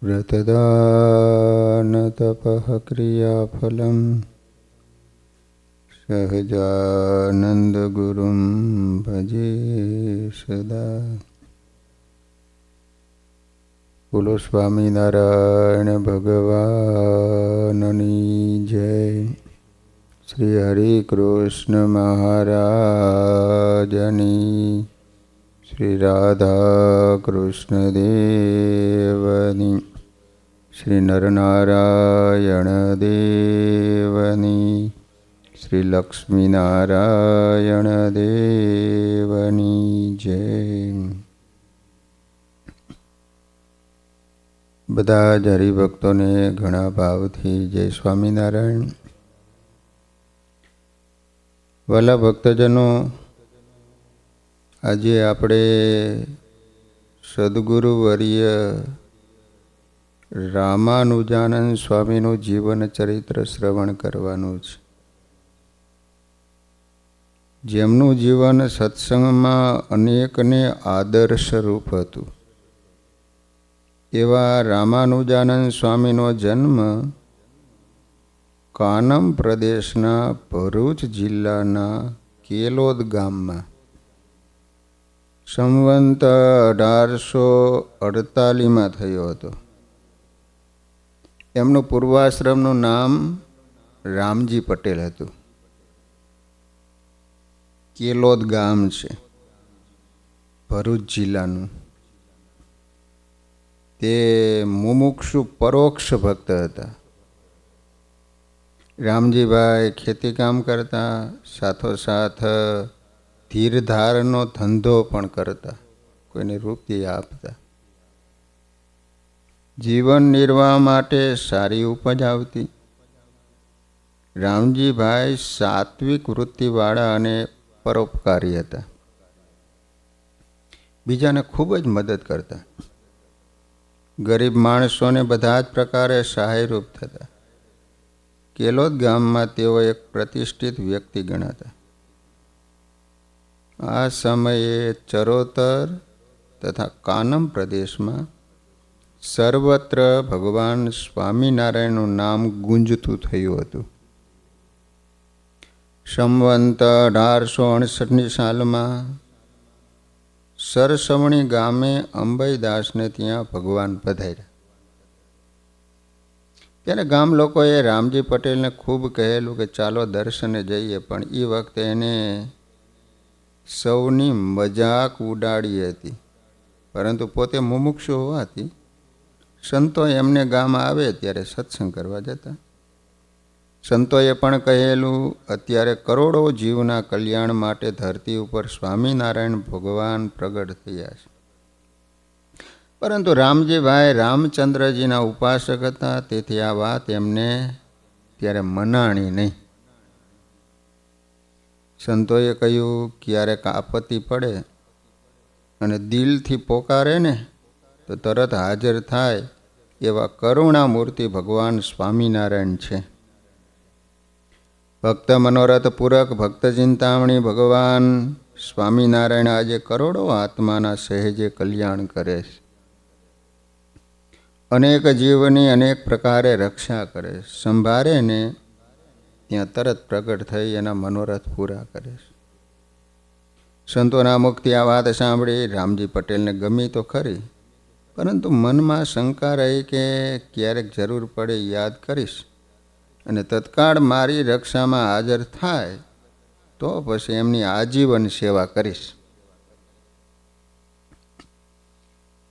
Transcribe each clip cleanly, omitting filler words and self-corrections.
व्रतदानतपः क्रियाफलं सहजानन्दगुरुं भजे सदा। बोलो स्वामीनारायण भगवाननी जय। श्री हरि कृष्ण महाराजनी, श्री राधा कृष्ण देवनी, श्री नरनारायण देवनी, श्री लक्ष्मीनारायण देवनी जय। બધા જ હરિભક્તોને ઘણા ભાવથી જય સ્વામિનારાયણ। વાલા ભક્તજનો, આજે આપણે સદગુરુવર્ય રામાનુજાનંદ સ્વામીનું જીવન ચરિત્ર શ્રવણ કરવાનું છે, જેમનું જીવન સત્સંગમાં અનેકને આદર્શરૂપ હતું। એવા રામાનુજાનંદ સ્વામીનો જન્મ કાનમ પ્રદેશના ભરૂચ જિલ્લાના કેલોદ ગામમાં સંવંત 1848માં થયો હતો। એમનું પૂર્વાશ્રમનું નામ રામજી પટેલ હતું। કેલોદ ગામ છે, ભરૂચ જિલ્લાનું। તે મુમુક્ષુ પરોક્ષ ભક્ત હતા। રામજીભાઈ ખેતી કામ કરતા, સાથોસાથ ધીરધારનો ધંધો પણ કરતા, કોઈને રૂપિયા આપતા। જીવન નિર્વાહ માટે સારી ઉપજ આવતી। રામજીભાઈ સાત્વિક વૃત્તિવાળા અને પરોપકારી હતા। બીજાને ખૂબ જ મદદ કરતા। ગરીબ માણસોને બધા જ પ્રકારે સહાયરૂપ થતા। કેલોદ ગામમાં તેઓ એક પ્રતિષ્ઠિત વ્યક્તિ ગણાતા। આ સમયે ચરોતર તથા કાનમ પ્રદેશમાં સર્વત્ર ભગવાન સ્વામિનારાયણનું નામ ગુંજતું થયું હતું। સંવંત 1868ની સાલમાં સરસવણી ગામે અંબઈદાસને ત્યાં ભગવાન પધાર્યા। ત્યારે ગામ લોકોએ રામજી પટેલને ખૂબ કહેલું કે ચાલો દર્શને જઈએ, પણ એ વખતે એને સૌની મજાક ઉડાડી હતી, પરંતુ પોતે મુમુક્ષુ હોવાથી સંતો એમને ગામ આવે ત્યારે સત્સંગ કરવા જતા। સંતોએ પણ કહેલું, અત્યારે કરોડો જીવના કલ્યાણ માટે ધરતી ઉપર સ્વામિનારાયણ ભગવાન પ્રગટ થયા છે, પરંતુ રામજીભાઈ રામચંદ્રજીના ઉપાસક હતા, તેથી આ વાત એમને ત્યારે મનાણી નહીં। સંતોએ કહ્યું, ક્યારેક આપત્તિ પડે અને દિલથી પોકારે ને તો તરત હાજર થાય એવા કરુણામૂર્તિ ભગવાન સ્વામિનારાયણ છે। ભક્ત મનોરથ પૂરક ભક્ત ચિંતામણી ભગવાન સ્વામિનારાયણ આજે કરોડો આત્માના સહેજે કલ્યાણ કરે છે। અનેક જીવની અનેક પ્રકારે રક્ષા કરે છે, સંભાળે ને ત્યાં તરત પ્રગટ થઈ એના મનોરથ પૂરા કરે છે। સંતોના મુખથી આ વાત સાંભળી રામજી પટેલને ગમી તો ખરી, પરંતુ મનમાં શંકા રહી કે ક્યારેક જરૂર પડે યાદ કરીશ અને તત્કાળ મારી રક્ષામાં હાજર થાય તો પછી એમની આજીવન સેવા કરીશ।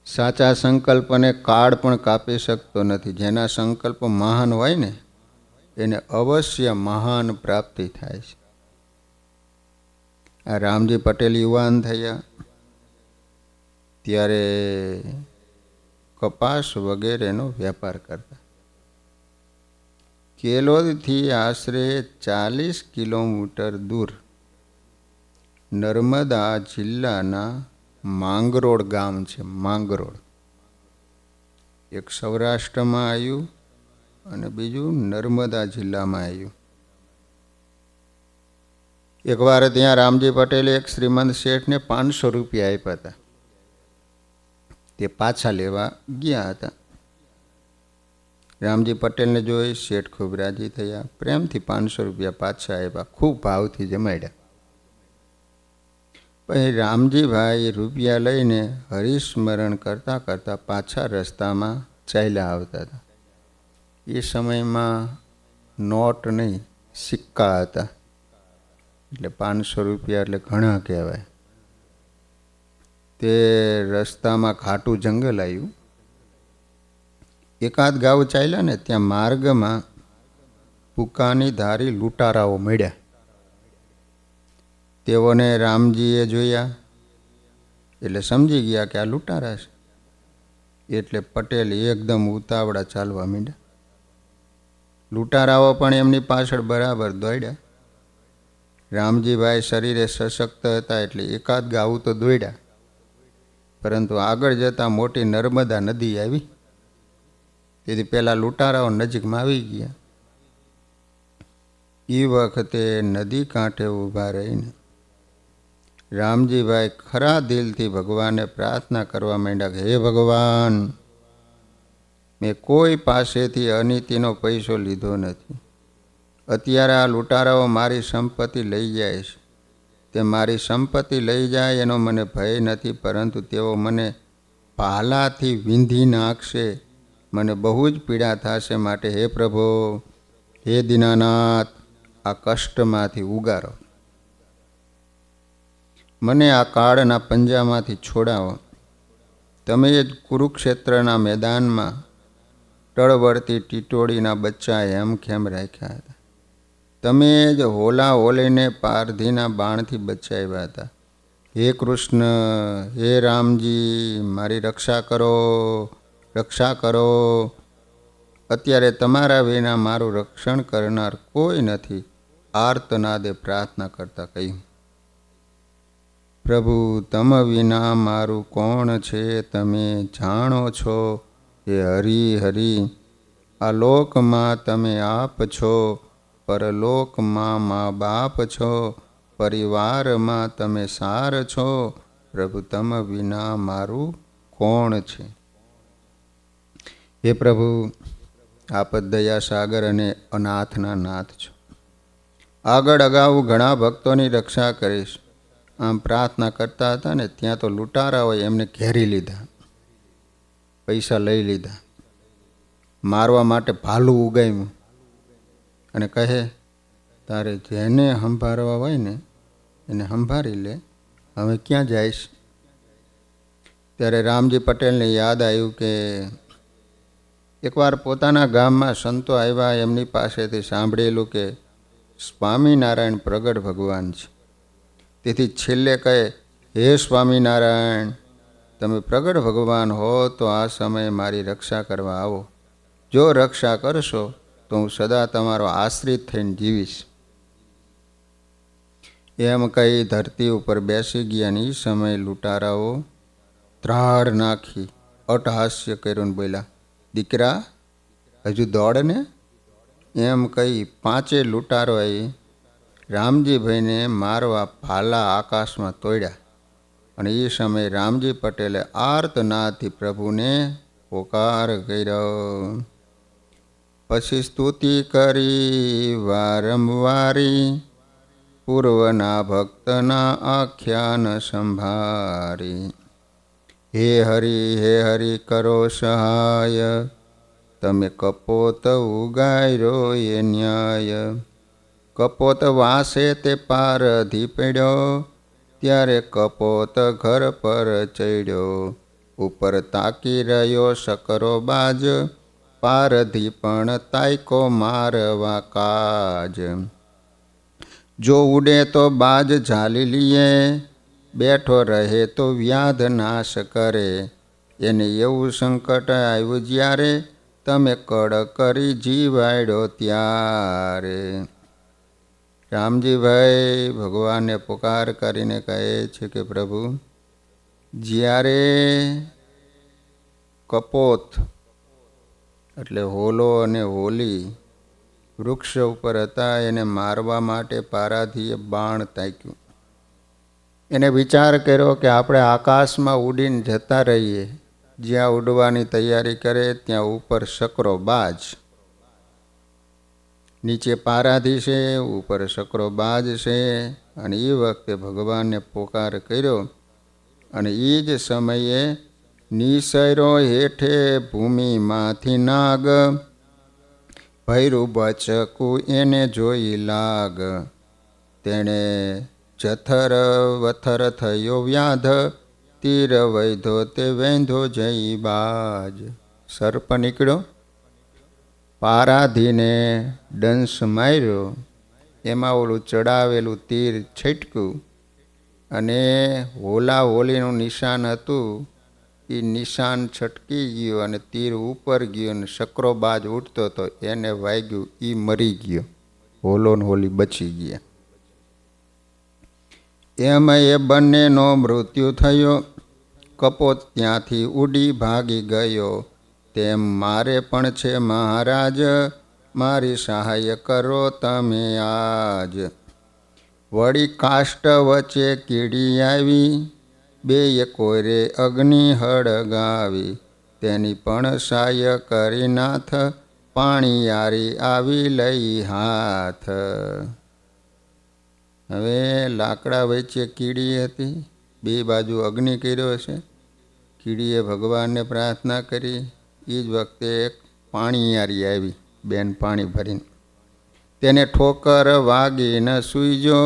સાચા સંકલ્પને કાળ પણ કાપી શકતો નથી। જેના સંકલ્પ મહાન હોય ને એને અવશ્ય મહાન પ્રાપ્તિ થાય છે। આ રામજી પટેલ યુવાન થયા ત્યારે કપાસ વગેરેનો વેપાર કરતા। કેલોદથી આશરે 40 કિલોમીટર દૂર નર્મદા જિલ્લાના માંગરોળ ગામ છે। માંગરોળ એક સૌરાષ્ટ્રમાં આવ્યું અને બીજું નર્મદા જિલ્લામાં આવ્યું। એકવાર ત્યાં રામજી પટેલે એક શ્રીમંત શેઠને 500 રૂપિયા આપ્યા હતા। તે પાછા લેવા ગયા હતા। રામજી પટેલને જોઈ શેઠ ખૂબ રાજી થયા. પ્રેમથી 500 રૂપિયા પાછા આવ્યા, ખૂબ ભાવથી જમાડ્યા. પછી રામજીભાઈ રૂપિયા લઈને હરિસ્મરણ કરતાં કરતાં પાછા રસ્તામાં ચાલ્યા આવતા હતા. એ સમયમાં નોટ નહીં, સિક્કા હતા, એટલે 500 રૂપિયા એટલે ઘણા કહેવાય. તે રસ્તામાં ઘાટું જંગલ આવ્યું. એકાદ ગાવ ચાલ્યા ને ત્યાં માર્ગમાં ભૂકાની ધારી લૂંટારાઓ મળ્યા. તેઓને રામજીએ જોયા એટલે સમજી ગયા કે આ લૂંટારા છે. એટલે પટેલ એકદમ ઉતાવળા ચાલવા માંડ્યા. લૂંટારાઓ પણ એમની પાછળ બરાબર દોડ્યા. રામજીભાઈ શરીરે સશક્ત હતા એટલે એકાદ ગાવું તો દોડ્યા, પરંતુ આગળ જતાં મોટી નર્મદા નદી આવી. તેથી પેલા લૂંટારાઓ નજીકમાં આવી ગયા. એ વખતે નદી કાંઠે ઊભા રહીને રામજીભાઈ ખરા દિલથી ભગવાનને પ્રાર્થના કરવા માંડ્યા કે હે ભગવાન, મેં કોઈ પાસેથી અનીતિનો પૈસો લીધો નથી. અત્યારે આ લૂંટારાઓ મારી સંપત્તિ લઈ જાય છે. તે મારી સંપત્તિ લઈ જાય એનો મને ભય નથી, પરંતુ તેઓ મને ભાલાથી વીંધી નાખશે, મને બહુ જ પીડા થશે. માટે હે પ્રભુ, હે દીનાનાથ, આ કષ્ટમાંથી ઉગારો, મને આ કાળના પંજામાંથી છોડાવો. તમે જ કુરુક્ષેત્રના મેદાનમાં ટળવળતી ટીટોળીના બચ્ચા હેમખેમ રાખ્યા હતા. તમે જ હોલા હોલીને પારધીના બાણથી બચાવ્યા હતા. હે કૃષ્ણ, હે રામજી, મારી રક્ષા કરો, રક્ષા કરો. અત્યારે તમારા વિના મારું રક્ષણ કરનાર કોઈ નથી. આર્તનાદે પ્રાર્થના કરતા કહ્યું, પ્રભુ, તમ વિના મારું કોણ છે? તમે જાણો છો. હે હરિ, હરિ, આ લોકમાં તમે આપ છો, પરલોકમાં મા બાપ છો, પરિવારમાં તમે સાર છો. પ્રભુ, તમ વિના મારું કોણ છે? હે પ્રભુ, આપ દયા સાગર અને અનાથના નાથ છો. આગળ અગાઉ ઘણા ભક્તોની રક્ષા કરીશ, આમ પ્રાર્થના કરતા હતા ને ત્યાં તો લૂંટારાઓએ એમને ઘેરી લીધા, પૈસા લઈ લીધા, મારવા માટે ભાલું ઉગામ્યું અને કહે, તારે જેને સંભાળવા હોય ને એને સંભાળી લે, હવે ક્યાં જઈશ? ત્યારે રામજી પટેલને યાદ આવ્યું કે એકવાર પોતાના ગામમાં સંતો આવ્યા, એમની પાસેથી સાંભળેલું કે સ્વામિનારાયણ પ્રગટ ભગવાન છે. તેથી છેલ્લે કહે, હે સ્વામિનારાયણ, તમે પ્રગટ ભગવાન હો તો આ સમયે મારી રક્ષા કરવા આવો. જો રક્ષા કરશો તો હું સદા તમારો આશ્રિત થઈને જીવીશ. એમ કહી ધરતી ઉપર બેસી ગયા. એ સમયે લૂંટારાઓ ત્રાડ નાખી અટહાસ્ય કર્યું ને બોલ્યા, દીકરા, હજુ દોડ ને. એમ કહી 5 લૂંટારોએ રામજીભાઈને મારવા ભાલા આકાશમાં તોડ્યા. અને એ સમયે રામજી પટેલે આર્તનાદથી પ્રભુને પોકાર કર્યો. પછી સ્તુતિ કરી વારંવારી, પૂર્વના ભક્તના આખ્યાન સંભારી. હે હરિ, હે હરિ, કરો સહાય, તમે કપોત ઉગાર્યો એ ન્યાય. કપોત વાસે તે પારધી પડ્યો, ત્યારે કપોત ઘર પર ચડ્યો. ઉપર તાકી રહ્યો શકરો બાજ, પારધી પણ તાયકો મારવા કાજ. જો ઉડે તો બાજ ઝાલી લીએ, બેઠો રહે તો વ્યાધ નાશ કરે. એને એવું સંકટ આવ્યું જ્યારે, તમે કડ કરી જીવાડ્યો ત્યારે. રામજીભાઈ ભગવાનને પુકાર કરીને કહે છે કે પ્રભુ, જ્યારે કપોત એટલે હોલો અને હોલી વૃક્ષ ઉપર હતા, એને મારવા માટે પારાધીએ બાણ તાક્યું. એને વિચાર કર્યો કે આપણે આકાશમાં ઉડીને જતા રહીએ જ્યાં ઉડવાની તૈયારી કરે ત્યાં ઉપર શકરો બાજ, નીચે પારાધી છે, ઉપર શકરો બાજ છે. અને એ વખતે ભગવાનને પોકાર કર્યો અને એ જ સમયે નિસર્યો હેઠે ભૂમિમાંથી નાગ, ભૈરું બચકું એને જોઈ લાગ. તેણે જથર વથર થયો વ્યાધ, તીર વૈધો તે વેંધો જઈ બાજ. સર્પ નીકળ્યો, પારાધીને ડંસ માર્યો, એમાં ઓલું ચડાવેલું તીર છટક્યું અને હોલા હોલીનું નિશાન હતું એ નિશાન છટકી ગયું અને તીર ઉપર ગયું અને શકરો બાજ ઉઠતો હતો એને વાગ્યું, એ મરી ગયો. હોલો ને હોલી બચી ગયા. એમ એ બંનેનો મૃત્યુ થયો. કપોત ત્યાંથી ઉડી ભાગી ગયો. તેમ મારે પણ છે મહારાજ, મારી સહાય કરો તમે આજ. વળી કાષ્ટ વચ્ચે કીડી આવી, બેય કોરે અગ્નિ હળગાવી. તેની પણ સહાય કરી નાથ, પાણી યારી આવી લઈ હાથ. હવે લાકડા વચ્ચે કીડી હતી, બે બાજુ અગ્નિ કર્યો છે. કીડીએ ભગવાનને પ્રાર્થના કરી. એ જ વખતે એક પાણીયારી આવી, બેન પાણી ભરીને. તેને ઠોકર વાગીને સૂઈજો,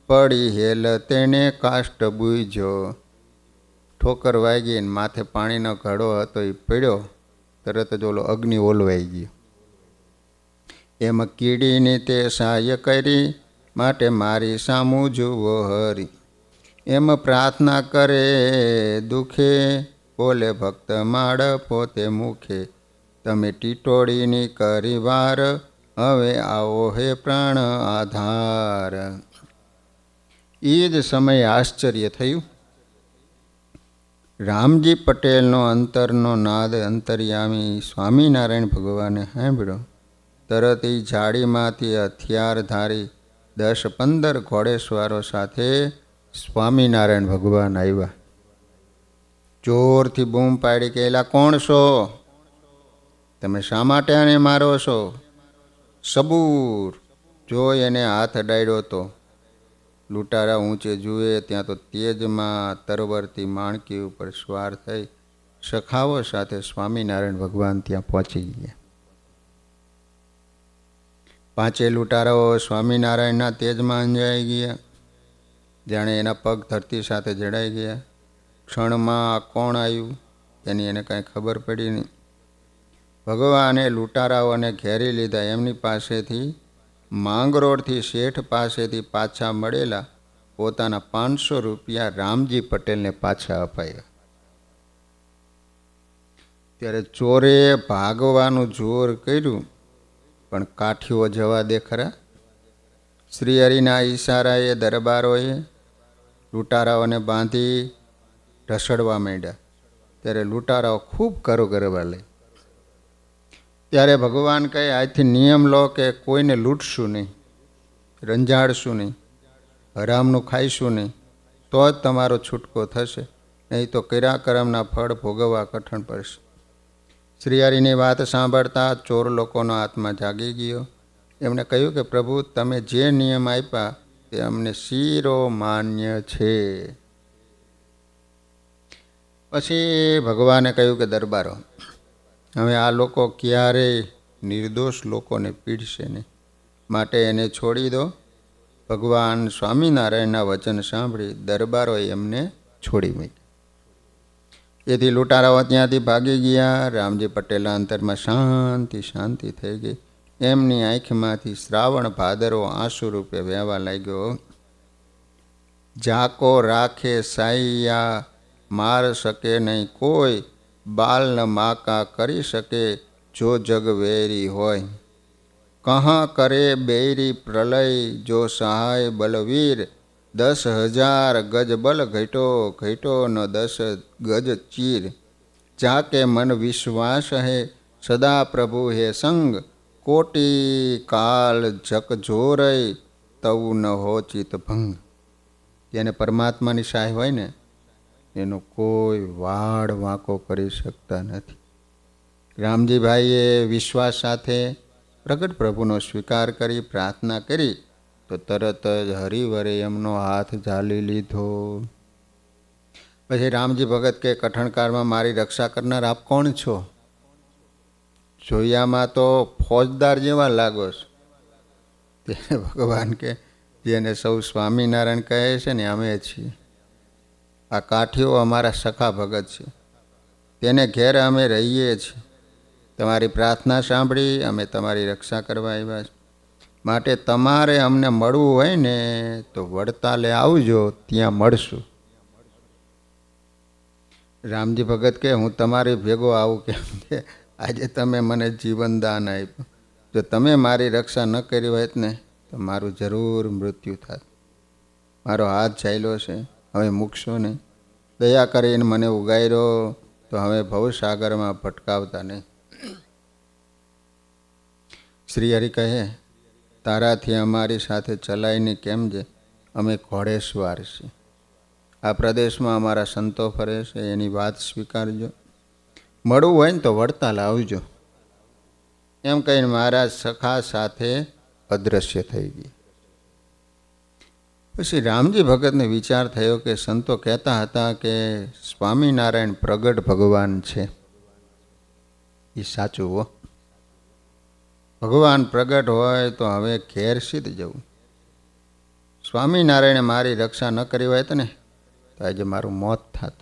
પડી હેલ તેને કાષ્ટ બૂઈજો. ઠોકર વાગીને માથે પાણીનો ઘડો હતો એ પડ્યો, તરત જ ઓલો અગ્નિ ઓલવાઈ ગયો. એમાં કીડીની તે સહાય કરી, માટે મારી સામું જુઓ હરી. એમ પ્રાર્થના કરે દુખે, બોલે ભક્ત માળ પોતે મુખે. તમે ટીટોળીની કરી વાર, હવે આવો હે પ્રાણ આધાર. એ જ સમયે આશ્ચર્ય થયું. રામજી પટેલનો અંતરનો નાદ અંતર્યામી સ્વામિનારાયણ ભગવાને સાંભળ્યો. તરત એ જાળીમાંથી હથિયારધારી 10-15 ઘોડેસવારો સાથે સ્વામિનારાયણ ભગવાન આવ્યા. જોરથી બૂમ પાડી કે એલા કોણ છો? તમે શા માટે આને મારો છો? સબૂર જોઈ એને હાથ અડાડ્યો તો. લૂંટારા ઊંચે જુએ ત્યાં તો તેજમાં તરવરતી માણકી ઉપર સવાર થઈ સખાઓ સાથે સ્વામિનારાયણ ભગવાન ત્યાં પહોંચી ગયા. 5 લૂંટારાઓ સ્વામિનારાયણના તેજમાં અંજાઈ ગયા, જાણે એના પગ ધરતી સાથે જડાઈ ગયા. ક્ષણમાં કોણ આવ્યું એની એને કાંઈ ખબર પડી નહીં. ભગવાને લૂંટારાઓને ઘેરી લીધા. એમની પાસેથી માંગરોળથી શેઠ પાસેથી પાછા મળેલા પોતાના 500 રૂપિયા રામજી પટેલને પાછા અપાયા. ત્યારે ચોરે ભાગવાનું જોર કર્યું, પણ કાઠીઓ જવા દે ખરા. શ્રી હરિના ઈશારાએ દરબારોએ લૂંટારાઓને બાંધી ઢસડવા માંડ્યા. ત્યારે લૂંટારાઓ ખૂબ કરવા લે. ત્યારે ભગવાન કહે આજથી નિયમ લો કે કોઈને લૂંટશું નહીં, રંજાડશું નહીં, હરામનું ખાઈશું નહીં, તો જ તમારો છૂટકો થશે, નહીં તો કર્યા કરમના ફળ ભોગવવા કઠણ પડશે. શ્રી હરિની વાત સાંભળતા ચોર લોકોનો આત્મા જાગી ગયો. એમણે કહ્યું કે પ્રભુ તમે જે નિયમ આપ્યા તે અમને શિરો માન્ય છે. પછી ભગવાને કહ્યું કે દરબારો, હવે આ લોકો ક્યારેય નિર્દોષ લોકોને પીડશે નહીં, માટે એને છોડી દો. ભગવાન સ્વામિનારાયણના વચન સાંભળી દરબારોએ એમને છોડી મૂક્યા. એથી લૂંટારાઓ ત્યાંથી ભાગી ગયા. રામજી પટેલના અંતરમાં શાંતિ થઈ ગઈ. એમની આંખમાંથી શ્રાવણ ભાદરો આંસુ રૂપે વહેવા લાગ્યો. જાકો રાખે સાઈયા, માર શકે નહીં કોઈ, બાલ ન માકા કરી શકે જો જગ વેરી હોય. કહા કરે બેરી પ્રલય જો સહાય બલવીર, 10,000 ગજ બલ ઘટો ન 10 ગજ ચીર. જાકે મન વિશ્વાસ હે સદા પ્રભુ હે સંગ, કોટી કાલ જક જોરય તવું ન હો ચિત ભંગ. જેને પરમાત્માની સહાય હોય ને એનો કોઈ વાડ વાંકો કરી શકતા નથી. રામજીભાઈએ વિશ્વાસ સાથે પ્રગટ પ્રભુનો સ્વીકાર કરી પ્રાર્થના કરી તો તરત જ હરિવરે એમનો હાથ ઝાલી લીધો. પછી રામજી ભગત કે કઠણકાળમાં મારી રક્ષા કરનાર આપ કોણ છો? જોયામાં તો ફોજદાર જેવા લાગો છો. તેને ભગવાન કે જેને સૌ સ્વામિનારાયણ કહે છે ને અમે છીએ. આ કાઠીઓ અમારા સખા ભગત છે, તેને ઘેર અમે રહીએ છીએ. તમારી પ્રાર્થના સાંભળી અમે તમારી રક્ષા કરવા આવ્યા છીએ. માટે તમારે અમને મળવું હોય ને તો વડતાલે આવજો, ત્યાં મળશું. રામજી ભગત કે હું તમારી ભેગો આવું કેમ? કે આજે તમે મને જીવન દાન આપ્યું. જો તમે મારી રક્ષા ન કરી હોય ને તો મારું જરૂર મૃત્યુ થાત. મારો હાથ ચાલ્યો છે, હવે મૂકશો નહીં. દયા કરીને મને ઉગાર્યો તો હવે ભવસાગરમાં ભટકાવતા નહીં. શ્રી હરિ કહે તારાથી અમારી સાથે ચલાઈને કેમ છે? અમે ઘોડેસવાર છીએ. આ પ્રદેશમાં અમારા સંતો ફરે છે, એની વાત સ્વીકારજો. મળવું હોય ને તો વડતાલ આવજો. એમ કહીને મહારાજ સખા સાથે અદૃશ્ય થઈ ગયા. પછી રામજી ભગતને વિચાર થયો કે સંતો કહેતા હતા કે સ્વામિનારાયણ પ્રગટ ભગવાન છે. એ સાચું હો. ભગવાન પ્રગટ હોય તો હવે ઘેર સીધ જવું. સ્વામિનારાયણે મારી રક્ષા ન કરી હોય તો ને તો આજે મારું મોત થાત.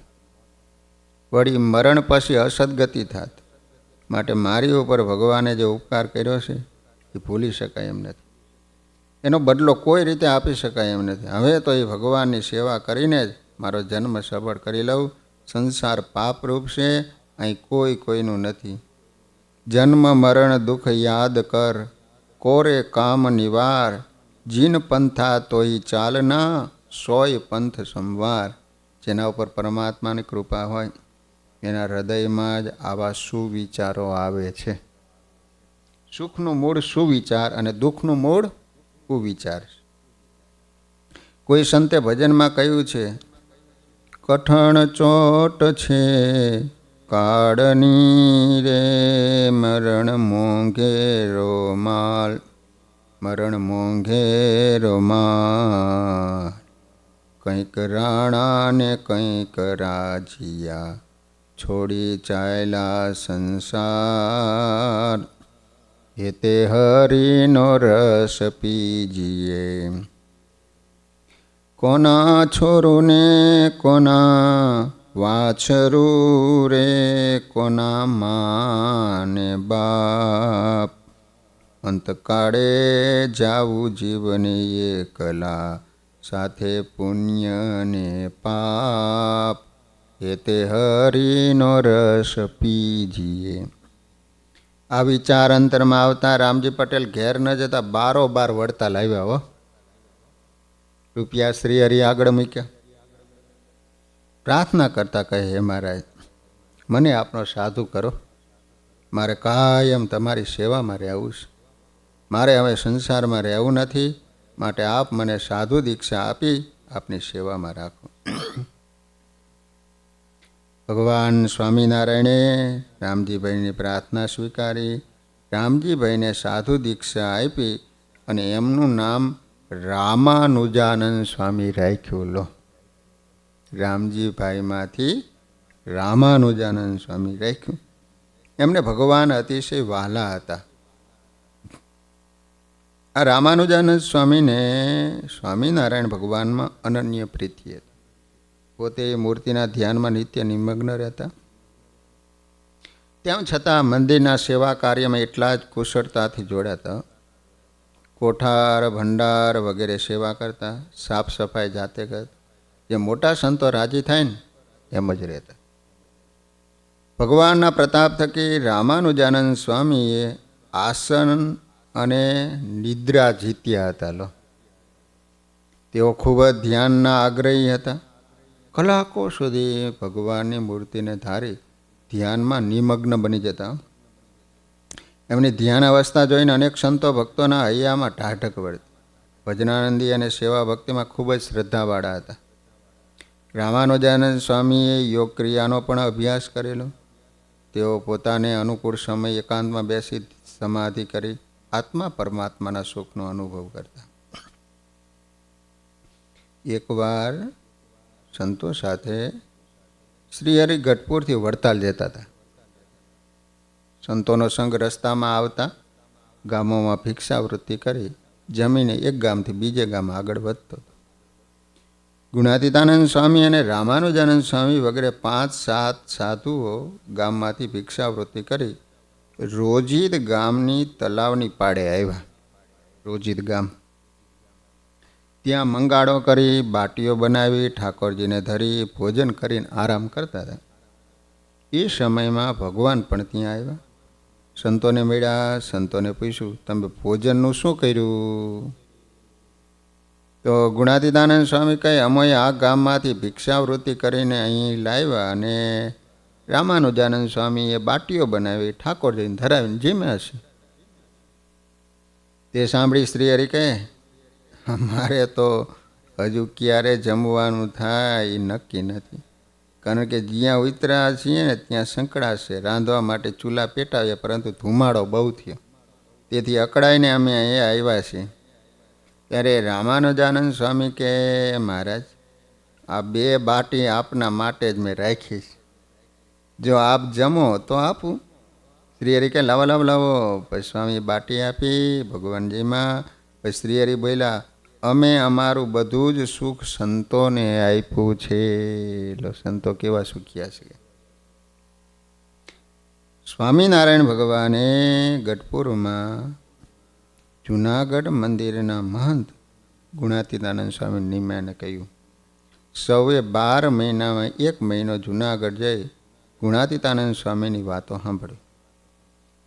વળી મરણ પછી અસદગતિ થાત. માટે મારી ઉપર ભગવાને જે ઉપકાર કર્યો છે એ ભૂલી શકાય એમ નથી. એનો બદલો કોઈ રીતે આપી શકાય એમ નથી. હવે તો એ ભગવાનની સેવા કરીને જ મારો જન્મ સફળ કરી લઉં. સંસાર પાપરૂપ છે, અહીં કોઈ કોઈનું નથી. જન્મ મરણ દુઃખ યાદ કર, કોરે કામ નિવાર. જીન પંથા તોય ચાલના, સોય પંથ સંવાર. જેના ઉપર પરમાત્માની કૃપા હોય એના હૃદયમાં જ આવા સુવિચારો આવે છે. સુખનું મૂળ સુવિચાર અને દુઃખનું મૂળ કુવિચાર. કોઈ સંતે ભજનમાં કહ્યું છે, કઠણ ચોટ છે કાળની રે, મરણ મોંઘેરો માલ. મરણ મોંઘેરો માલ. કંઈક રાણા ને કંઈક રાજીયા, છોડી ચાલ્યા સંસાર. હેતે હરિનો રસ પીજીએ. કોના છોરું ને કોના વાછરું રે, કોના માને બાપ. અંતકાળે જાવું જીવને એકલા, સાથે પુણ્ય ને પાપ. હેતે હરિનો રસ પીજીએ. આ વિચાર અંતરમાં આવતા રામજી પટેલ ઘેર ન જતા બારોબાર વડતાલ આવ્યા. હો, રૂપિયા શ્રી હરિ આગળ મૂક્યા. પ્રાર્થના કરતા કહે, હે મહારાજ મને આપનો સાધુ કરો. મારે કાયમ તમારી સેવામાં રહેવું છે. મારે હવે સંસારમાં રહેવું નથી. માટે આપ મને સાધુ દીક્ષા આપી આપની સેવામાં રાખો. ભગવાન સ્વામિનારાયણે રામજીભાઈની પ્રાર્થના સ્વીકારી. રામજીભાઈને સાધુ દીક્ષા આપી અને એમનું નામ રામાનુજાનંદ સ્વામી રાખ્યું. લો, રામજીભાઈમાંથી રામાનુજાનંદ સ્વામી રાખ્યું. એમને ભગવાન અતિશય વહાલા હતા. આ રામાનુજાનંદ સ્વામીને સ્વામિનારાયણ ભગવાનમાં અનન્ય પ્રીતિ હતી. પોતે મૂર્તિના ધ્યાનમાં નિત્ય નિમગ્ન રહેતા. તેમ છતાં મંદિરના સેવા કાર્યમાં એટલા જ કુશળતાથી જોડાતા. કોઠાર ભંડાર વગેરે સેવા કરતા, સાફ સફાઈ જાતે કરતા. જે મોટા સંતો રાજી થાય ને એમ જ રહેતા. ભગવાનના પ્રતાપ થકી રામાનુજાનંદ સ્વામીએ આસન અને નિદ્રા જીત્યા હતા. લો, તેઓ ખૂબ જ ધ્યાનના આગ્રહી હતા. કલાકો સુધી ભગવાનની મૂર્તિને ધારી ધ્યાનમાં નિમગ્ન બની જતા. એમની ધ્યાન અવસ્થા જોઈને અનેક સંતો ભક્તોના હૈયામાં ટાઢક વળતી. ભજનાનંદી અને સેવા ભક્તિમાં ખૂબ જ શ્રદ્ધાવાળા હતા. રામાનુજાનંદ સ્વામીએ યોગ ક્રિયાનો પણ અભ્યાસ કરેલો. તેઓ પોતાને અનુકૂળ સમય એકાંતમાં બેસી સમાધિ કરી આત્મા પરમાત્માના સુખનો અનુભવ કરતા. એકવાર સંતો સાથે શ્રીહરિ ગઢપુરથી વડતાલ જતા હતા. સંતોનો સંઘ રસ્તામાં આવતા ગામોમાં ભિક્ષાવૃત્તિ કરી જમીને એક ગામથી બીજે ગામ આગળ વધતો. ગુણાતીતાનંદ સ્વામી અને રામાનુજાનંદ સ્વામી વગેરે 5-7 સાધુઓ ગામમાંથી ભિક્ષાવૃત્તિ કરી રોજીદ ગામની તલાવની પાળે આવ્યા. રોજીદ ગામ ત્યાં મંગાળો કરી બાટીઓ બનાવી ઠાકોરજીને ધરી ભોજન કરીને આરામ કરતા હતા. એ સમયમાં ભગવાન પણ ત્યાં આવ્યા. સંતોને મળ્યા. સંતોને પૂછ્યું, તમે ભોજનનું શું કર્યું? તો ગુણાતીતાનંદ સ્વામી કહે, અમે આ ગામમાંથી ભિક્ષાવૃત્તિ કરીને અહીં લાવ્યા અને રામાનુજાનંદ સ્વામીએ બાટીઓ બનાવી ઠાકોરજીને ધરાવીને જીમ્યા છે. તે સાંભળી શ્રીહરિ કહે, અમારે તો હજુ ક્યારે જમવાનું થાય એ નક્કી નથી, કારણ કે જ્યાં ઉતર્યા છીએ ને ત્યાં સંકળાશે. રાંધવા માટે ચૂલા પેટાવ્યા, પરંતુ ધુમાડો બહુ થયો, તેથી અકળાઈને અમે અહીંયા આવ્યા છીએ. ત્યારે રામાનુજાનંદ સ્વામી કે, મહારાજ, આ 2 બાટી આપના માટે જ મેં રાખી છે, જો આપ જમો તો આપું. શ્રીહરિ કે, લાવો લાવો લાવો. પછી સ્વામી બાટી આપી ભગવાનજીમાં. પછી શ્રીહરિ બોલ્યા, અમે અમારું બધું જ સુખ સંતોને આપ્યું છે. લો, સંતો કેવા સુખિયા છે. સ્વામિનારાયણ ભગવાને ગઢપુરમાં જૂનાગઢ મંદિરના મહંત ગુણાતીતાનંદ સ્વામી નિમ્યાને કહ્યું, સૌએ 12 મહિનામાં 1 મહિનો જૂનાગઢ જઈ ગુણાતીતાનંદ સ્વામીની વાતો સાંભળી.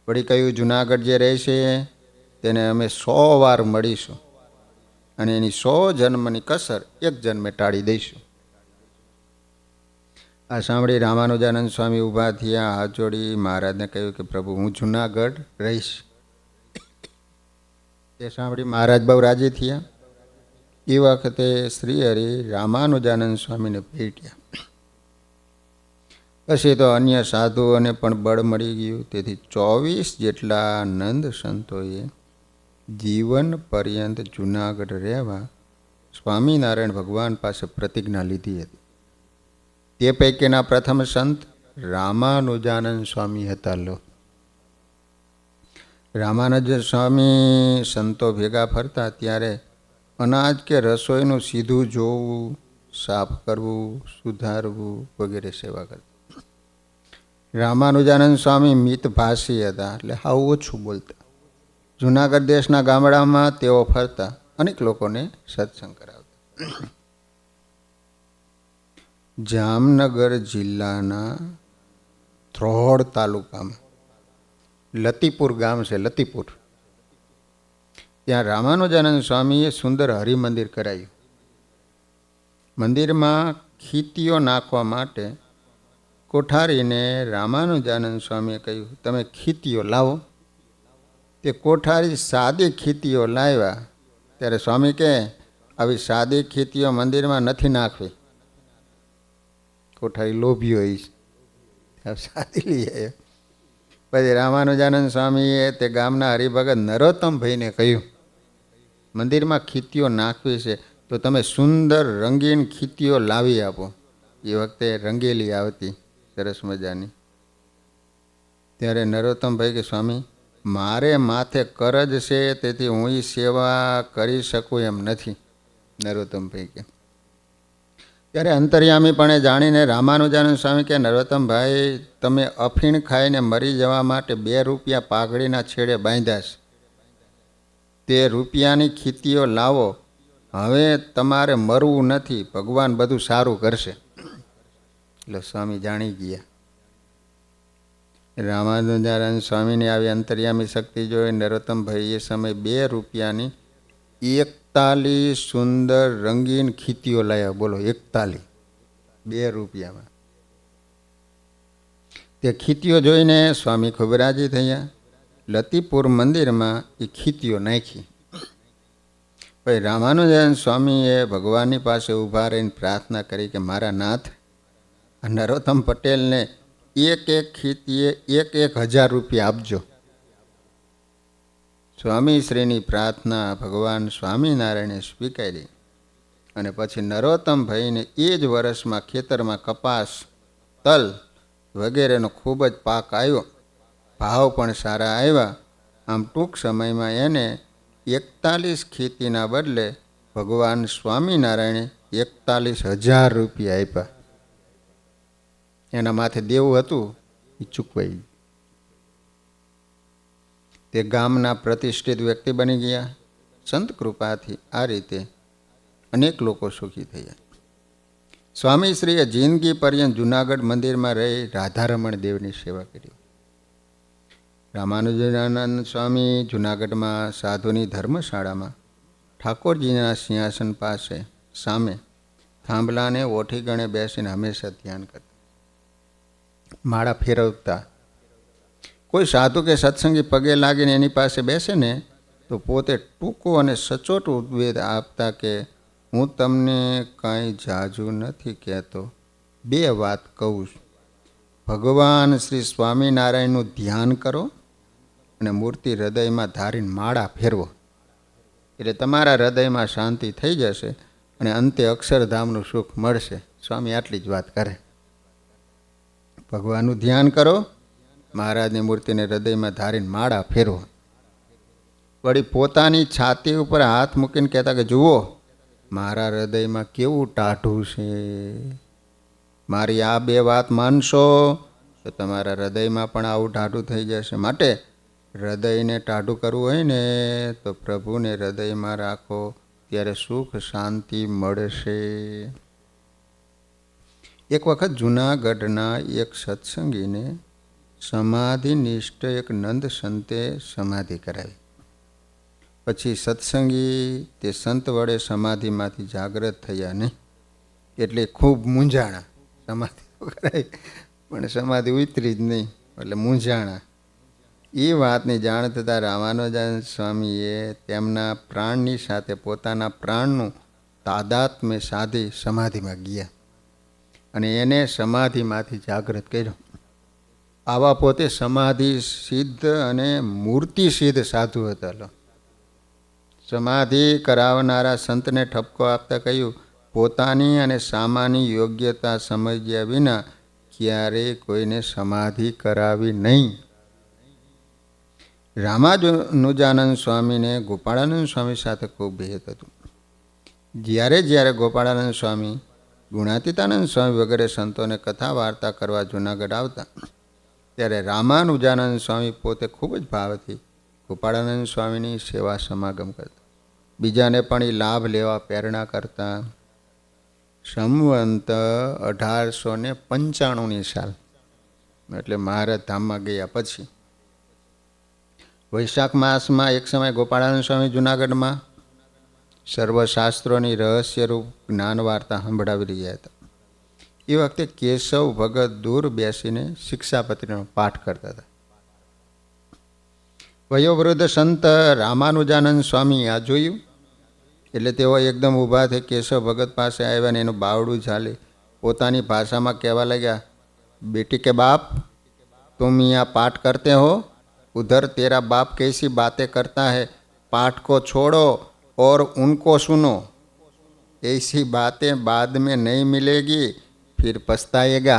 વળી કહ્યું, જૂનાગઢ જે રહેશે તેને અમે 100 વાર મળીશું અને એની 100 જન્મની કસર 1 જન્મે ટાળી દઈશું. આ સાંભળી રામાનુજાનંદ સ્વામી ઊભા થયા, હાથ જોડી મહારાજને કહ્યું કે પ્રભુ, હું જૂનાગઢ રહીશ. તે સાંભળી મહારાજ બહુ રાજી થયા. એ વખતે શ્રીહરિ રામાનુજાનંદ સ્વામીને ભેટ્યા. પછી તો અન્ય સાધુઓને પણ બળ મળી ગયું. તેથી 24 જેટલા નંદ સંતોએ જીવન પર્યંત જૂનાગઢ રહેવા સ્વામિનારાયણ ભગવાન પાસે પ્રતિજ્ઞા લીધી હતી. તે પૈકીના પ્રથમ સંત રામાનુજાનંદ સ્વામી હતા. લો, રામાનુજ સ્વામી સંતો ભેગા ફરતા ત્યારે અનાજ કે રસોઈનું સીધું જોવું, સાફ કરવું, સુધારવું વગેરે સેવા કરતા. રામાનુજાનંદ સ્વામી મિતભાષી હતા, એટલે હાવ ઓછું બોલતા. જૂનાગઢ દેશના ગામડામાં તેઓ ફરતા અનેક લોકોને સત્સંગ કરાવતા. જામનગર જિલ્લાના ધ્રોળ તાલુકામાં લતીપુર ગામ છે. લતીપુર, ત્યાં રામાનુજાનંદ સ્વામીએ સુંદર હરિમંદિર કરાયું. મંદિરમાં ખીતીઓ નાખવા માટે કોઠારીને રામાનુજાનંદ સ્વામીએ કહ્યું, તમે ખીતીઓ લાવો. તે કોઠારી સાદી ખીતીઓ લાવ્યા. ત્યારે સ્વામી કહે, આવી સાદી ખીતીઓ મંદિરમાં નથી નાખવી. કોઠારી લોભી હોય, સાદી લઈ આવ્યા. પછી રામાનુજાનંદ સ્વામીએ તે ગામના હરિભગત નરોત્તમભાઈને કહ્યું, મંદિરમાં ખીતીઓ નાખવી છે તો તમે સુંદર રંગીન ખીતીઓ લાવી આપો. એ વખતે રંગેલી આવતી સરસ મજાની. ત્યારે નરોત્તમભાઈ કે, સ્વામી, મારે માથે કરજ છે, તેથી હું એ સેવા કરી શકું એમ નથી. નરોત્તમભાઈ કે. ત્યારે અંતર્યામીપણે જાણીને રામાનુજાનંદ સ્વામી કે, નરોત્તમભાઈ, તમે અફીણ ખાઈને મરી જવા માટે 2 રૂપિયા પાઘડીના છેડે બાંધ્યા છે. તે રૂપિયાની ખીતીઓ લાવો. હવે તમારે મરવું નથી, ભગવાન બધું સારું કરશે. એટલે સ્વામી જાણી ગયા. રામાનુજાનંદ સ્વામીની આવી અંતર્યામી શક્તિ જોઈ નરોત્તમભાઈ એ સમય 2 રૂપિયાની 41 સુંદર રંગીન ખીતીઓ લાવ્યા. બોલો, 41 2 રૂપિયામાં. તે ખીતીઓ જોઈને સ્વામી ખૂબ રાજી થયા. લતીપુર મંદિરમાં એ ખીતીઓ નાખી. ભાઈ રામાનુજાનંદ સ્વામીએ ભગવાનની પાસે ઊભા રહીને પ્રાર્થના કરી કે મારા નાથ નરોત્તમ પટેલને એક ખીતીએ 1,000 રૂપિયા આપજો. સ્વામીશ્રીની પ્રાર્થના ભગવાન સ્વામિનારાયણે સ્વીકારી અને પછી નરોત્તમભાઈને એ જ વર્ષમાં ખેતરમાં કપાસ, તલ વગેરેનો ખૂબ જ પાક આવ્યો. ભાવ પણ સારા આવ્યા. આમ ટૂંક સમયમાં એને 41 ખેતીના બદલે ભગવાન સ્વામિનારાયણે 41,000 રૂપિયા આપ્યા. એના માથે દેવું હતું એ ચૂકવાઈ. તે ગામના પ્રતિષ્ઠિત વ્યક્તિ બની ગયા. સંત કૃપાથી આ રીતે અનેક લોકો સુખી થયા. સ્વામીશ્રીએ જિંદગી પર્યંત જૂનાગઢ મંદિરમાં રહી રાધારમણ દેવની સેવા કરી. રામાનુજાનંદ સ્વામી જૂનાગઢમાં સાધુની ધર્મશાળામાં ઠાકોરજીના સિંહાસન પાસે સામે થાંભલાને ઓઠી ગણે બેસીને હંમેશા ધ્યાન કરતા, માળા ફેરવતા. કોઈ સાધુ કે સત્સંગી પગે લાગીને એની પાસે બેસે ને તો પોતે ટૂંકો અને સચોટ ઉદ્વેદ આપતા કે હું તમને કાંઈ જાજુ નથી કહેતો, 2 વાત કહું છું. ભગવાન શ્રી સ્વામિનારાયણનું ધ્યાન કરો અને મૂર્તિ હૃદયમાં ધારીને માળા ફેરવો, એટલે તમારા હૃદયમાં શાંતિ થઈ જશે અને અંતે અક્ષરધામનું સુખ મળશે. સ્વામી આટલી જ વાત કરે. ભગવાનનું ધ્યાન કરો, મહારાજની મૂર્તિને હૃદયમાં ધારીને માળા ફેરવો. વળી પોતાની છાતી ઉપર હાથ મૂકીને કહેતા કે જુઓ મારા હૃદયમાં કેવું ટાઢું છે. મારી આ 2 વાત માનશો તો તમારા હૃદયમાં પણ આવું ટાઢું થઈ જશે. માટે હૃદયને ટાઢું કરવું હોય ને તો પ્રભુને હૃદયમાં રાખો, ત્યારે સુખ શાંતિ મળશે. એક વખત જૂનાગઢના એક સત્સંગીને સમાધિનિષ્ઠ એક નંદ સંતે સમાધિ કરાવી. પછી સત્સંગી તે સંત વડે સમાધિમાંથી જાગ્રત થયા નહીં, એટલે ખૂબ મૂંઝાણા. સમાધિ કરાવી પણ સમાધિ ઉતરી જ નહીં, એટલે મૂંઝાણા. એ વાતની જાણ થતાં રામાનુજાનંદ સ્વામીએ તેમના પ્રાણની સાથે પોતાના પ્રાણનું તાદાત્મ્ય સાધી સમાધિમાં ગયા અને એને સમાધિમાંથી જાગૃત કર્યો. આવા પોતે સમાધિ સિદ્ધ અને મૂર્તિ સિદ્ધ સાધુ હતા. સમાધિ કરાવનારા સંતને ઠપકો આપતા કહ્યું, પોતાની અને સામાની યોગ્યતા સમજ્યા વિના ક્યારેય કોઈને સમાધિ કરાવી નહીં. રામાનુજાનંદ સ્વામીને ગોપાળાનંદ સ્વામી સાથે ખૂબ ભેદ હતું. જ્યારે ગોપાળાનંદ સ્વામી, ગુણાતીતાનંદ સ્વામી વગેરે સંતોને કથા વાર્તા કરવા જૂનાગઢ આવતા, ત્યારે રામાનુજાનંદ સ્વામી પોતે ખૂબ જ ભાવથી ગોપાળાનંદ સ્વામીની સેવા સમાગમ કરતા, બીજાને પણ એ લાભ લેવા પ્રેરણા કરતા. સંવંત 1895ની સાલ, એટલે મહારાજ ધામમાં ગયા પછી વૈશાખ માસમાં એક સમય ગોપાળાનંદ સ્વામી જૂનાગઢમાં સર્વશાસ્ત્રોની રહસ્યરૂપ જ્ઞાન વાર્તા સંભળાવી રહ્યા હતા. એ વખતે કેશવ ભગત દૂર બેસીને શિક્ષાપત્રીનો પાઠ કરતા હતા. વયોવૃદ્ધ સંત રામાનુજાનંદ સ્વામી આ જોયું એટલે તેઓ એકદમ ઊભા થઈ કેશવ ભગત પાસે આવ્યા ને એનું બાવડું ઝાલી પોતાની ભાષામાં કહેવા લાગ્યા, બેટી કે બાપ तुम यहाँ पाठ करते हो, उधर तेरा बाप कैसी बातें करता है, पाठ को छोड़ो और उनको सुनो, ऐसी बातें बाद में नहीं मिलेगी, फिर पछताएगा.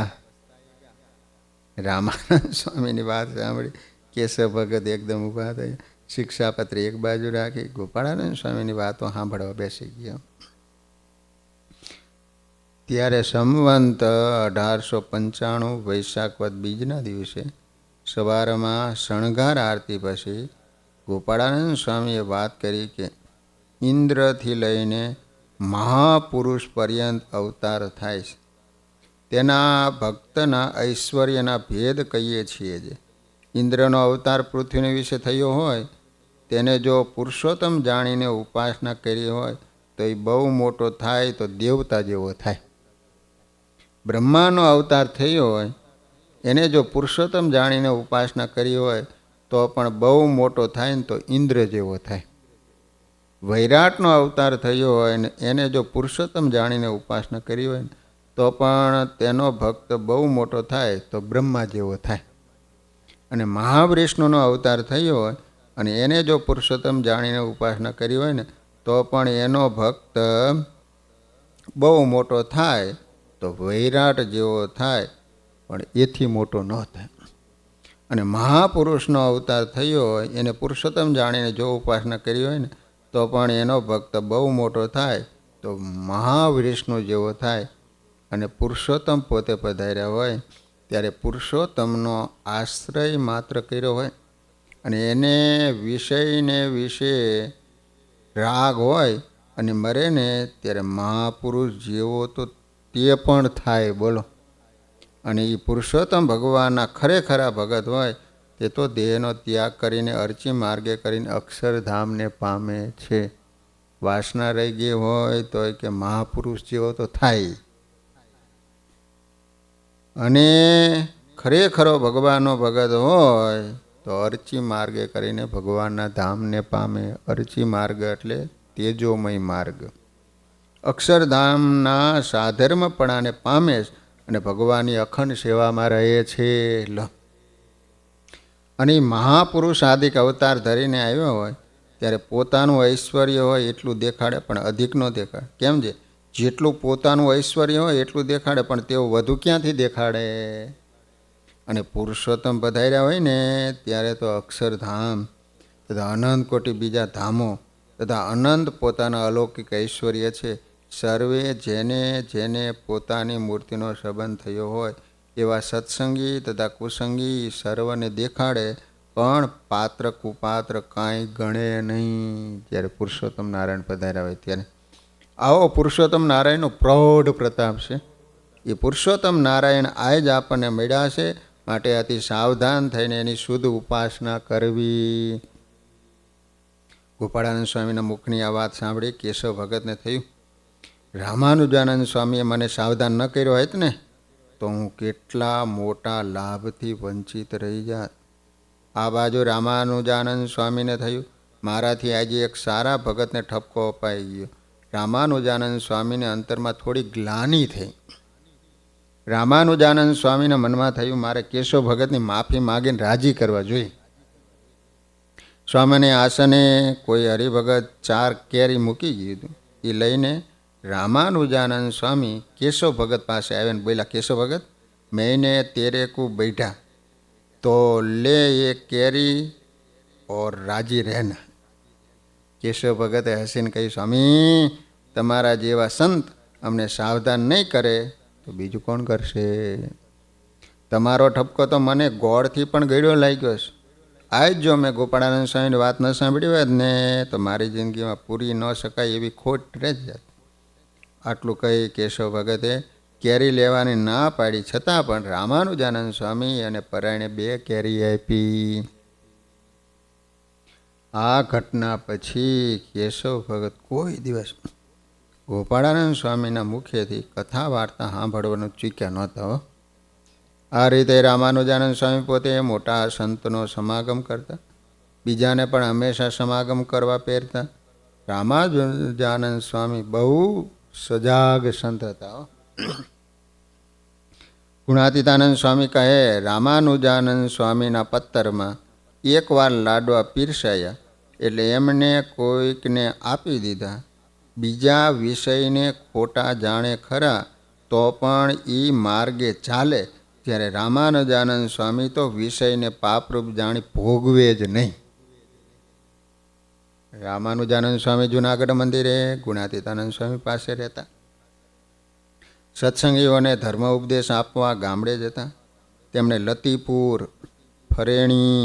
રામાનંદ સ્વામીની વાત સાંભળી કેશવ ભગત એકદમ ઊભા થઈ, શિક્ષાપત્રી એક બાજુ રાખી, ગોપાળાનંદ સ્વામીની વાતો સાંભળવા બેસી ગયા. ત્યારે સંવંત 1895 વૈશાખવદ બીજના દિવસે સવારમાં શણગાર આરતી પછી ગોપાળાનંદ સ્વામીએ વાત કરી કે ઇન્દ્રથી લઈને મહાપુરુષ પર્યંત અવતાર થાય છે, તેના ભક્તના ઐશ્વર્યના ભેદ કહીએ છીએ. જે ઇન્દ્રનો અવતાર પૃથ્વીને વિશે થયો હોય તેને જો પુરુષોત્તમ જાણીને ઉપાસના કરી હોય તો એ બહુ મોટો થાય તો દેવતા જેવો થાય. બ્રહ્માનો અવતાર થયો હોય એને જો પુરુષોત્તમ જાણીને ઉપાસના કરી હોય તો પણ બહુ મોટો થાય ને તો ઇન્દ્ર જેવો થાય. વૈરાટનો અવતાર થયો હોય ને એને જો પુરુષોત્તમ જાણીને ઉપાસના કરી હોય ને તો પણ તેનો ભક્ત બહુ મોટો થાય તો બ્રહ્મા જેવો થાય. અને મહાવિષ્ણુનો અવતાર થયો હોય અને એને જો પુરુષોત્તમ જાણીને ઉપાસના કરી હોય ને તો પણ એનો ભક્ત બહુ મોટો થાય તો વૈરાટ જેવો થાય, પણ એથી મોટો ન થાય. અને મહાપુરુષનો અવતાર થયો હોય એને પુરુષોત્તમ જાણીને જો ઉપાસના કરી હોય ને તો પણ એનો ભક્ત બહુ મોટો થાય તો મહાવિષ્ણુ જેવો થાય. અને પુરુષોત્તમ પોતે પધાર્યા હોય ત્યારે પુરુષોત્તમનો આશ્રય માત્ર કર્યો હોય અને એને વિષયને વિશે રાગ હોય અને મરે ને ત્યારે મહાપુરુષ જેવો તો તે પણ થાય. બોલો. અને એ પુરુષોત્તમ ભગવાનના ખરેખરા ભગત હોય તે તો દેહનો ત્યાગ કરીને અર્ચી માર્ગે કરીને અક્ષરધામને પામે છે. વાસના રહી ગઈ હોય તો કે મહાપુરુષ જેવો તો થાય. અને ખરેખરો ભગવાનનો ભગત હોય તો અર્ચી માર્ગે કરીને ભગવાનના ધામને પામે. અર્ચી માર્ગ એટલે તેજોમય માર્ગ. અક્ષરધામના સાધર્મપણાને પામે અને ભગવાનની અખંડ સેવામાં રહે છે. અને મહાપુરુષ આદિક અવતાર ધરીને આવ્યો હોય ત્યારે પોતાનું ઐશ્વર્ય હોય એટલું દેખાડે પણ અધિક ન દેખાડે. કેમ છે? જેટલું પોતાનું ઐશ્વર્ય હોય એટલું દેખાડે પણ તેઓ વધુ ક્યાંથી દેખાડે. અને પુરુષોત્તમ પધાર્યા હોય ને ત્યારે તો અક્ષરધામ તથા અનંત કોટી બીજા ધામો તથા અનંત પોતાના અલૌકિક ઐશ્વર્ય છે. સર્વે જેને જેને પોતાની મૂર્તિનો સંબંધ થયો હોય એવા સત્સંગી તથા કુસંગી સર્વને દેખાડે પણ પાત્ર કુપાત્ર કાંઈ ગણે નહીં. જ્યારે પુરુષોત્તમ નારાયણ પધાર્યા હોય ત્યારે આવો પુરુષોત્તમ નારાયણનો પ્રૌઢ પ્રતાપ છે. એ પુરુષોત્તમ નારાયણ આ જ આપણને મળ્યા છે, માટે અતિ સાવધાન થઈને એની શુદ્ધ ઉપાસના કરવી. ગોપાળાનંદ સ્વામીના મુખની આ વાત સાંભળી કેશવ ભગતને થયું, રામાનુજાનંદ સ્વામીએ મને સાવધાન ન કર્યો હોત ને તો હું કેટલા મોટા લાભથી વંચિત રહી જાત. આ બાજુ રામાનુજાનંદ સ્વામીને થયું, મારાથી આજે એક સારા ભગતને ઠપકો અપાઈ ગયો. રામાનુજાનંદ સ્વામીને અંતરમાં થોડી ગ્લાનિ થઈ. રામાનુજાનંદ સ્વામીના મનમાં થયું, મારે કેશવ ભગતની માફી માગીને રાજી કરવા જોઈએ. સ્વામીને આસને કોઈ હરિભગત 4 કેરી મૂકી ગયું. એ લઈને રામાનુજાનંદ સ્વામી કેશવ ભગત પાસે આવ્યા ને બોલ્યા, કેશવ ભગત મેને તેરે કો બેઠા તો લે એ કેરી ઓર રાજી રહેના. કેશવ ભગતે હસીને કહ્યું, સ્વામી તમારા જેવા સંત અમને સાવધાન નહીં કરે તો બીજું કોણ કરશે? તમારો ઠપકો તો મને ગોળથી પણ ગળ્યો લાગ્યો છે. આજ જો મેં ગોપાળાનંદ સ્વામીની વાત ન સાંભળી હોત ને તો મારી જિંદગીમાં પૂરી ન શકાય એવી ખોટ રહી જાત. આટલું કહી કેશવ ભગતે કેરી લેવાની ના પાડી, છતાં પણ રામાનુજાનંદ સ્વામી અને પરાયણે 2 કેરી આપી. આ ઘટના પછી કેશવ ભગત કોઈ દિવસ ગોપાળાનંદ સ્વામીના મુખેથી કથા વાર્તા સાંભળવાનું ચૂક્યા નહોતા. આ રીતે રામાનુજાનંદ સ્વામી પોતે મોટા સંતનો સમાગમ કરતા, બીજાને પણ હંમેશા સમાગમ કરવા પહેરતા. રામાનુજાનંદ સ્વામી બહુ સજાગ સંત હતા. ગુણાતીતાનંદ સ્વામી કહે, રામાનુજાનંદ સ્વામીના પત્તરમાં એકવાર લાડવા પીરસાયા એટલે એમને કોઈકને આપી દીધા. બીજા વિષયને ખોટા જાણે ખરા તો પણ એ માર્ગે ચાલે, જ્યારે રામાનુજાનંદ સ્વામી તો વિષયને પાપરૂપ જાણી ભોગવે જ નહીં. રામાનુજાનંદ સ્વામી જુનાગઢ મંદિરે ગુણાતીતાનંદ સ્વામી પાસે રહેતા. સત્સંગીઓને ધર્મ ઉપદેશ આપવા ગામડે જતા. તેમણે લતીપુર, ફરેણી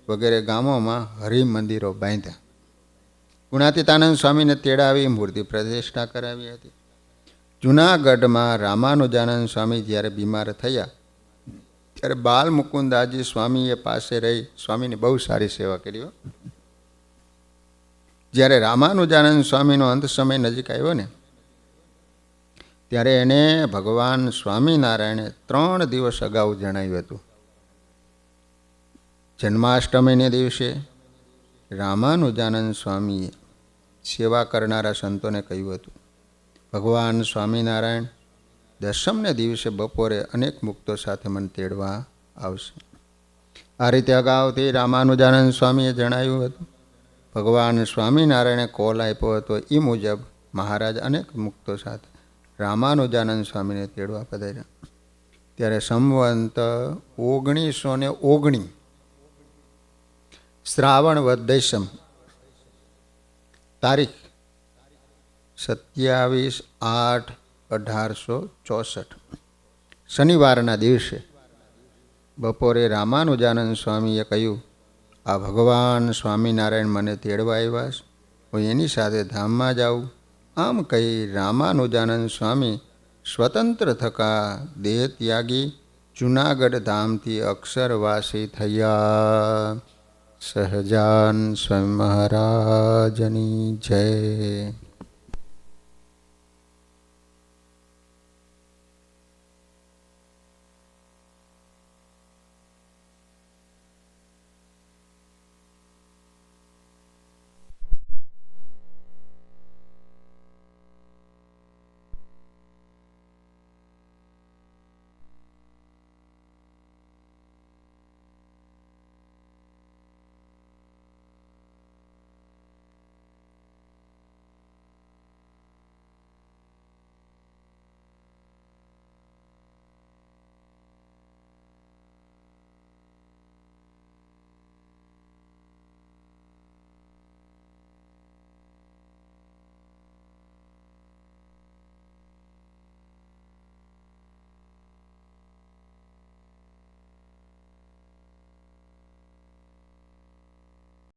વગેરે ગામોમાં હરિમંદિરો બાંધ્યા. ગુણાતીતાનંદ સ્વામીને તેડાવી મૂર્તિ પ્રતિષ્ઠા કરાવી હતી. જુનાગઢમાં રામાનુજાનંદ સ્વામી જ્યારે બીમાર થયા ત્યારે બાલ મુકુદાજી સ્વામીએ પાસે રહી સ્વામીની બહુ સારી સેવા કરી. જ્યારે રામાનુજાનંદ સ્વામીનો અંત સમય નજીક આવ્યો ને ત્યારે એને ભગવાન સ્વામિનારાયણે 3 દિવસ અગાઉ જણાવ્યું હતું. જન્માષ્ટમીને દિવસે રામાનુજાનંદ સ્વામીએ સેવા કરનારા સંતોને કહ્યું હતું, ભગવાન સ્વામિનારાયણ દશમને દિવસે બપોરે અનેક મુક્તો સાથે મને તેડવા આવશે. આ રીતે અગાઉથી રામાનુજાનંદ સ્વામીએ જણાવ્યું હતું. ભગવાન સ્વામિનારાયણે કોલ આપ્યો હતો એ મુજબ મહારાજ અનેક મુક્તો સાથે રામાનુજાનંદ સ્વામીને તેડવા પધાર્યા. ત્યારે સંવંત 1919 શ્રાવણ વદ દશમ તારીખ 27/8/1864 શનિવારના દિવસે બપોરે રામાનુજાનંદ સ્વામીએ કહ્યું, આ ભગવાન સ્વામિનારાયણ મને તેડવા આવ્યા છે, હું એની સાથે ધામમાં જાઉં. આમ કહી રામાનુજાનંદ સ્વામી સ્વતંત્ર થકા દેહ ત્યાગી જૂનાગઢ ધામથી અક્ષરવાસી થયા. સહજાન સ્વામી મહારાજની જય.